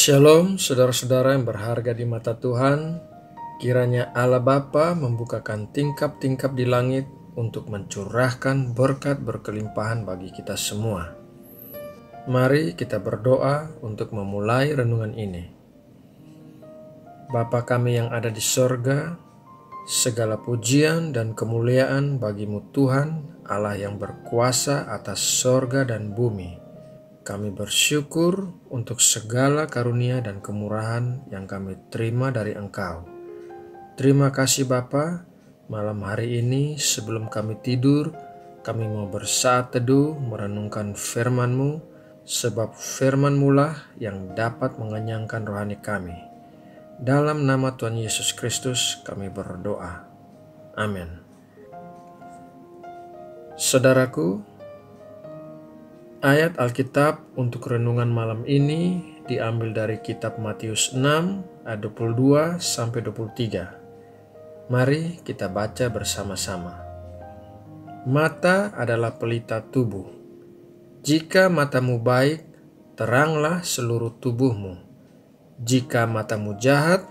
Shalom saudara-saudara yang berharga di mata Tuhan. Kiranya Allah Bapa membukakan tingkap-tingkap di langit untuk mencurahkan berkat berkelimpahan bagi kita semua. Mari kita berdoa untuk memulai renungan ini. Bapa kami yang ada di sorga, segala pujian dan kemuliaan bagimu Tuhan, Allah yang berkuasa atas sorga dan bumi. Kami bersyukur untuk segala karunia dan kemurahan yang kami terima dari Engkau. Terima kasih Bapa, malam hari ini sebelum kami tidur, kami mau bersaat teduh merenungkan firman-Mu, sebab firman-Mu lah yang dapat mengenyangkan rohani kami. Dalam nama Tuhan Yesus Kristus kami berdoa. Amin. Saudaraku, ayat Alkitab untuk renungan malam ini diambil dari kitab Matius 6 ayat 22 sampai 23. Mari kita baca bersama-sama. Mata adalah pelita tubuh. Jika matamu baik, teranglah seluruh tubuhmu. Jika matamu jahat,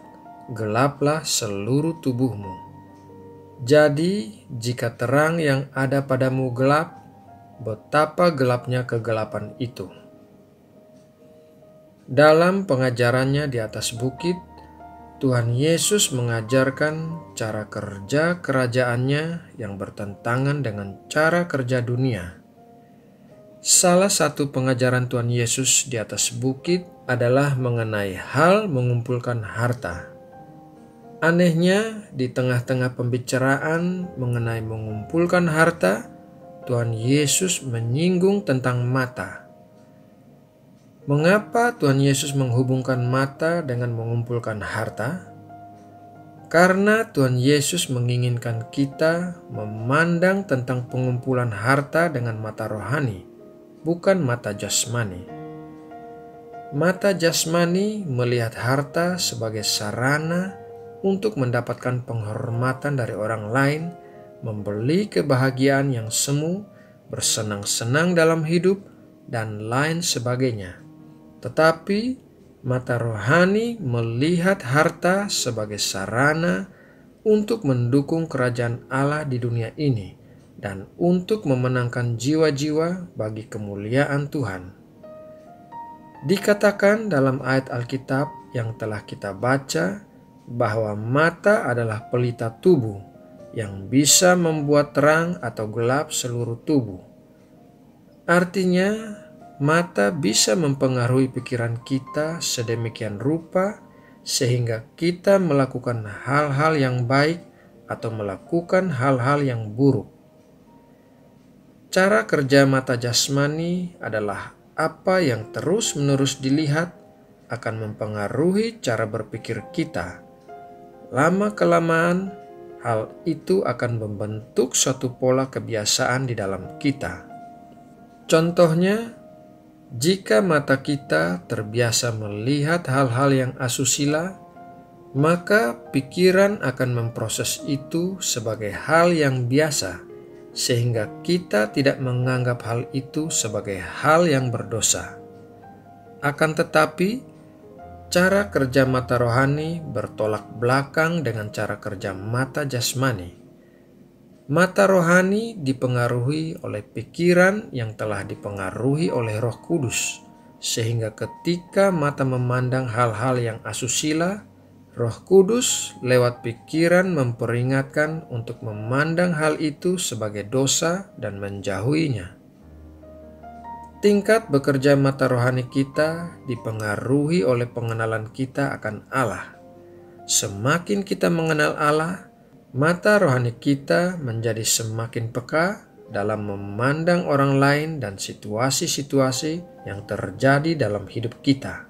gelaplah seluruh tubuhmu. Jadi, jika terang yang ada padamu gelap, betapa gelapnya kegelapan itu. Dalam pengajarannya di atas bukit, Tuhan Yesus mengajarkan cara kerja kerajaannya yang bertentangan dengan cara kerja dunia. Salah satu pengajaran Tuhan Yesus di atas bukit adalah mengenai hal mengumpulkan harta. Anehnya, di tengah-tengah pembicaraan mengenai mengumpulkan harta, Tuhan Yesus menyinggung tentang mata. Mengapa Tuhan Yesus menghubungkan mata dengan mengumpulkan harta? Karena Tuhan Yesus menginginkan kita memandang tentang pengumpulan harta dengan mata rohani, bukan mata jasmani. Mata jasmani melihat harta sebagai sarana untuk mendapatkan penghormatan dari orang lain, membeli kebahagiaan yang semu, bersenang-senang dalam hidup, dan lain sebagainya. Tetapi mata rohani melihat harta sebagai sarana untuk mendukung kerajaan Allah di dunia ini dan untuk memenangkan jiwa-jiwa bagi kemuliaan Tuhan. Dikatakan dalam ayat Alkitab yang telah kita baca bahwa mata adalah pelita tubuh yang bisa membuat terang atau gelap seluruh tubuh. Artinya, mata bisa mempengaruhi pikiran kita sedemikian rupa sehingga kita melakukan hal-hal yang baik atau melakukan hal-hal yang buruk. Cara kerja mata jasmani adalah apa yang terus-menerus dilihat akan mempengaruhi cara berpikir kita. Lama-kelamaan, hal itu akan membentuk suatu pola kebiasaan di dalam kita. Contohnya, jika mata kita terbiasa melihat hal-hal yang asusila, maka pikiran akan memproses itu sebagai hal yang biasa, sehingga kita tidak menganggap hal itu sebagai hal yang berdosa. Akan tetapi, cara kerja mata rohani bertolak belakang dengan cara kerja mata jasmani. Mata rohani dipengaruhi oleh pikiran yang telah dipengaruhi oleh Roh Kudus, sehingga ketika mata memandang hal-hal yang asusila, Roh Kudus lewat pikiran memperingatkan untuk memandang hal itu sebagai dosa dan menjauhinya. Tingkat bekerja mata rohani kita dipengaruhi oleh pengenalan kita akan Allah. Semakin kita mengenal Allah, mata rohani kita menjadi semakin peka dalam memandang orang lain dan situasi-situasi yang terjadi dalam hidup kita.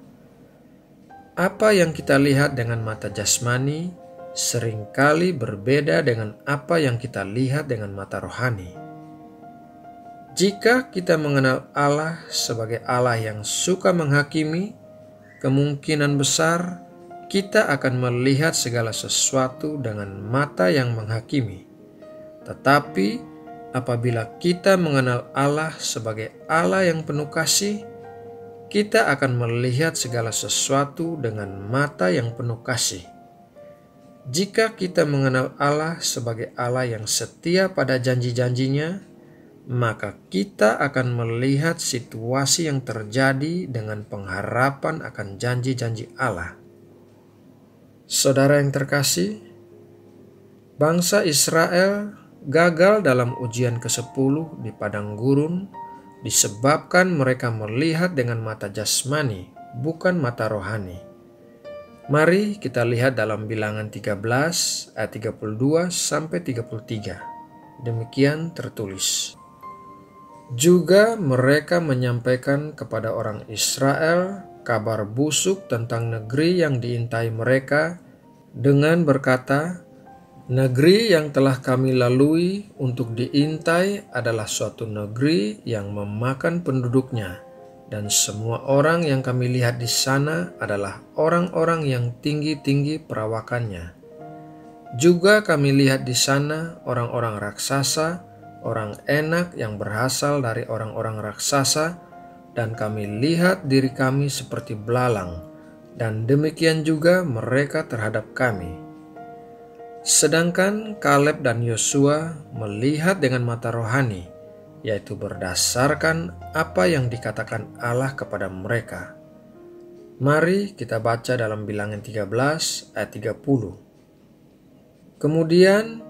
Apa yang kita lihat dengan mata jasmani seringkali berbeda dengan apa yang kita lihat dengan mata rohani. Jika kita mengenal Allah sebagai Allah yang suka menghakimi, kemungkinan besar kita akan melihat segala sesuatu dengan mata yang menghakimi. Tetapi apabila kita mengenal Allah sebagai Allah yang penuh kasih, kita akan melihat segala sesuatu dengan mata yang penuh kasih. Jika kita mengenal Allah sebagai Allah yang setia pada janji-janjinya, maka kita akan melihat situasi yang terjadi dengan pengharapan akan janji-janji Allah. Saudara yang terkasih, bangsa Israel gagal dalam ujian ke-10 di padang gurun disebabkan mereka melihat dengan mata jasmani, bukan mata rohani. Mari kita lihat dalam Bilangan 13 ayat 32 sampai 33. Demikian tertulis. Juga mereka menyampaikan kepada orang Israel kabar busuk tentang negeri yang diintai mereka dengan berkata, negeri yang telah kami lalui untuk diintai adalah suatu negeri yang memakan penduduknya, dan semua orang yang kami lihat di sana adalah orang-orang yang tinggi-tinggi perawakannya. Juga kami lihat di sana orang-orang raksasa, orang enak yang berasal dari orang-orang raksasa, dan kami lihat diri kami seperti belalang, dan demikian juga mereka terhadap kami. Sedangkan Kaleb dan Yosua melihat dengan mata rohani, yaitu berdasarkan apa yang dikatakan Allah kepada mereka. Mari kita baca dalam Bilangan 13 ayat 30. Kemudian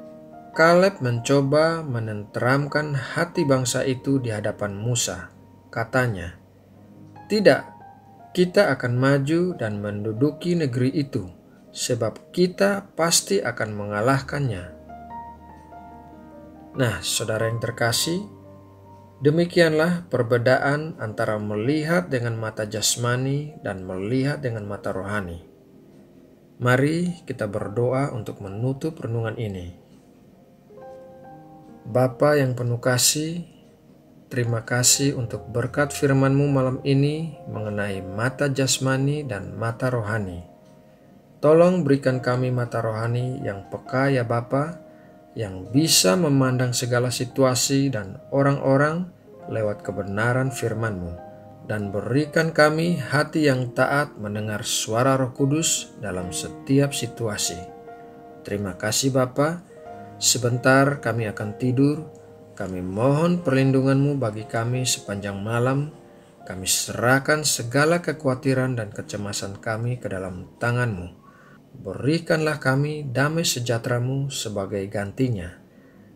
Kaleb mencoba menenteramkan hati bangsa itu di hadapan Musa. Katanya, "Tidak, kita akan maju dan menduduki negeri itu, sebab kita pasti akan mengalahkannya." Nah, saudara yang terkasih, demikianlah perbedaan antara melihat dengan mata jasmani dan melihat dengan mata rohani. Mari kita berdoa untuk menutup renungan ini. Bapa yang penuh kasih, terima kasih untuk berkat firman-Mu malam ini mengenai mata jasmani dan mata rohani. Tolong berikan kami mata rohani yang peka ya Bapa, yang bisa memandang segala situasi dan orang-orang lewat kebenaran firman-Mu, dan berikan kami hati yang taat mendengar suara Roh Kudus dalam setiap situasi. Terima kasih Bapa. Sebentar kami akan tidur. Kami mohon perlindungan-Mu bagi kami sepanjang malam. Kami serahkan segala kekhawatiran dan kecemasan kami ke dalam tangan-Mu. Berikanlah kami damai sejahtera-Mu sebagai gantinya.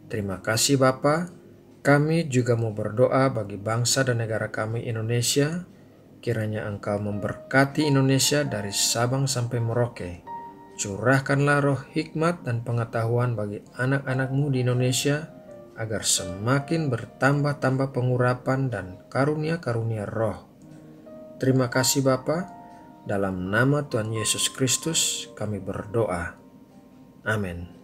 Terima kasih Bapa. Kami juga mau berdoa bagi bangsa dan negara kami Indonesia. Kiranya Engkau memberkati Indonesia dari Sabang sampai Merauke. Curahkanlah roh hikmat dan pengetahuan bagi anak-anak-Mu di Indonesia, agar semakin bertambah-tambah pengurapan dan karunia-karunia roh. Terima kasih Bapa. Dalam nama Tuhan Yesus Kristus kami berdoa. Amin.